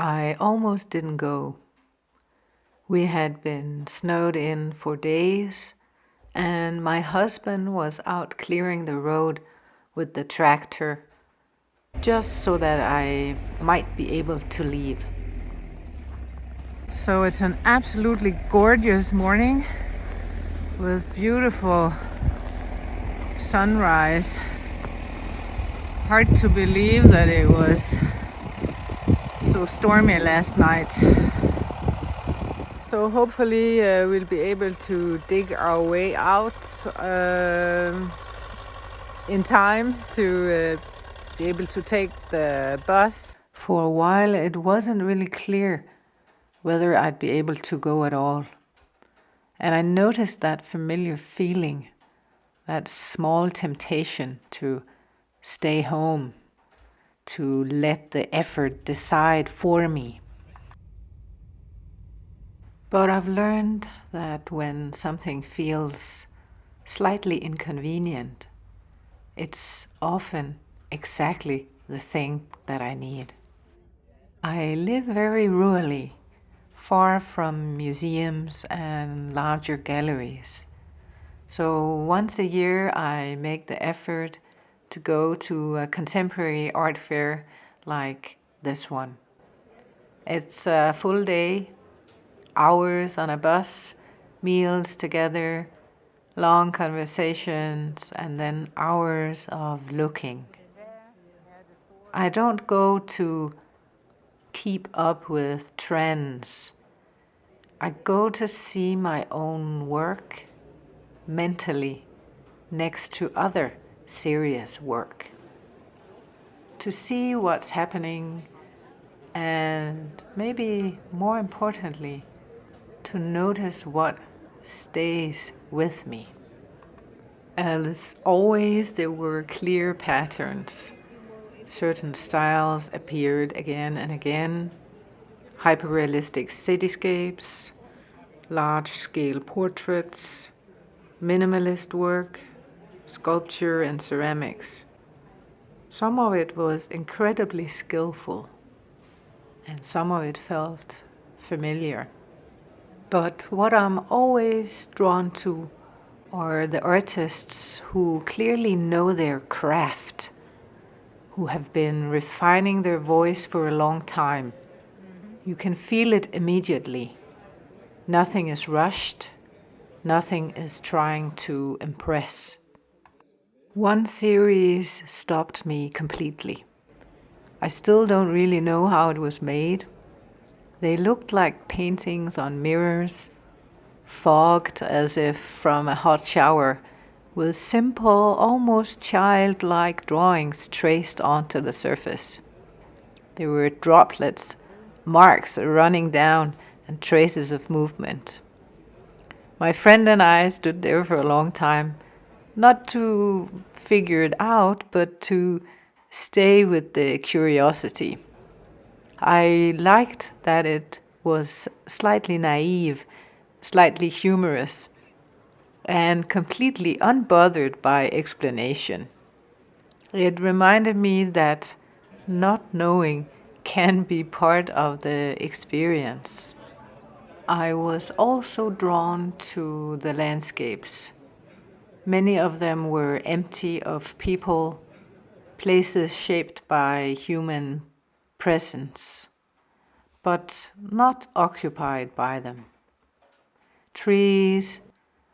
I almost didn't go. We had been snowed in for days, and my husband was out clearing the road with the tractor just so that I might be able to leave. So it's an absolutely gorgeous morning with beautiful sunrise. Hard to believe that it was so stormy last night. So hopefully we'll be able to dig our way out in time to be able to take the bus. For a while it wasn't really clear whether I'd be able to go at all. And I noticed that familiar feeling, that small temptation to stay home, to let the effort decide for me. But I've learned that when something feels slightly inconvenient, it's often exactly the thing that I need. I live very rurally, far from museums and larger galleries. So once a year I make the effort to go to a contemporary art fair like this one. It's a full day, hours on a bus, meals together, long conversations, and then hours of looking. I don't go to keep up with trends. I go to see my own work mentally next to other serious work. To see what's happening and maybe more importantly, to notice what stays with me. As always, there were clear patterns. Certain styles appeared again and again. Hyperrealistic cityscapes, large-scale portraits, minimalist work, sculpture and ceramics. Some of it was incredibly skillful, and some of it felt familiar. But what I'm always drawn to are the artists who clearly know their craft, who have been refining their voice for a long time. You can feel it immediately. Nothing is rushed. Nothing is trying to impress. One series stopped me completely. I still don't really know how it was made. They looked like paintings on mirrors, fogged as if from a hot shower, with simple, almost childlike drawings traced onto the surface. There were droplets, marks running down, and traces of movement. My friend and I stood there for a long time, not to figure it out, but to stay with the curiosity. I liked that it was slightly naive, slightly humorous, and completely unbothered by explanation. It reminded me that not knowing can be part of the experience. I was also drawn to the landscapes. Many of them were empty of people, places shaped by human presence, but not occupied by them. Trees,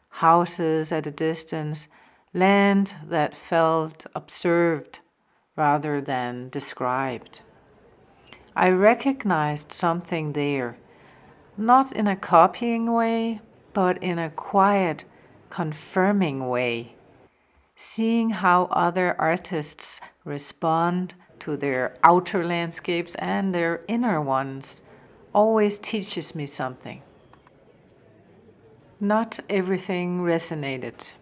houses at a distance, land that felt observed rather than described. I recognized something there, not in a copying way, but in a quiet, confirming way. Seeing how other artists respond to their outer landscapes and their inner ones always teaches me something. Not everything resonated,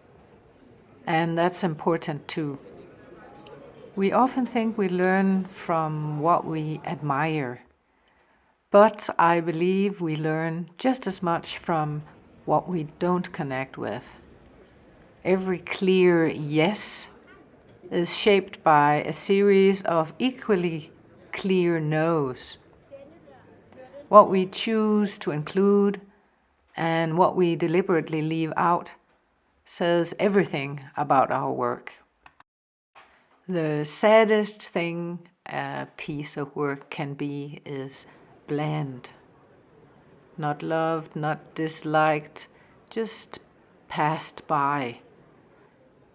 and that's important too. We often think we learn from what we admire, but I believe we learn just as much from what we don't connect with. Every clear yes is shaped by a series of equally clear no's. What we choose to include and what we deliberately leave out says everything about our work. The saddest thing a piece of work can be is bland. Not loved, not disliked, just passed by.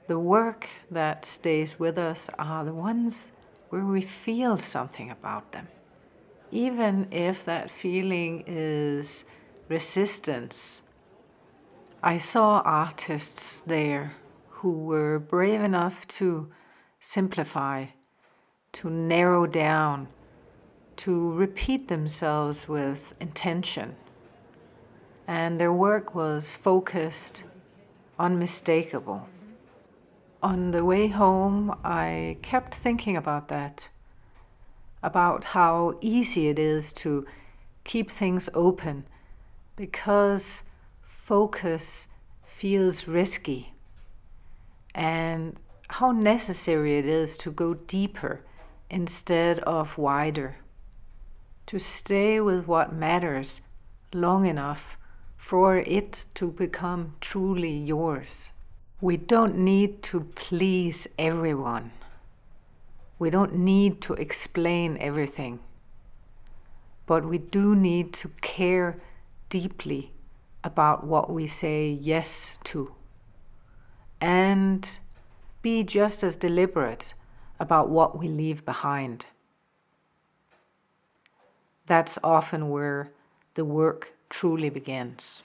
The work that stays with us are the ones where we feel something about them. Even if that feeling is resistance. I saw artists there who were brave enough to simplify, to narrow down, to repeat themselves with intention. And their work was focused, unmistakable. On the way home, I kept thinking about that, about how easy it is to keep things open because focus feels risky, and how necessary it is to go deeper instead of wider, to stay with what matters long enough for it to become truly yours. We don't need to please everyone. We don't need to explain everything. But we do need to care deeply about what we say yes to. And be just as deliberate about what we leave behind. That's often where the work truly begins.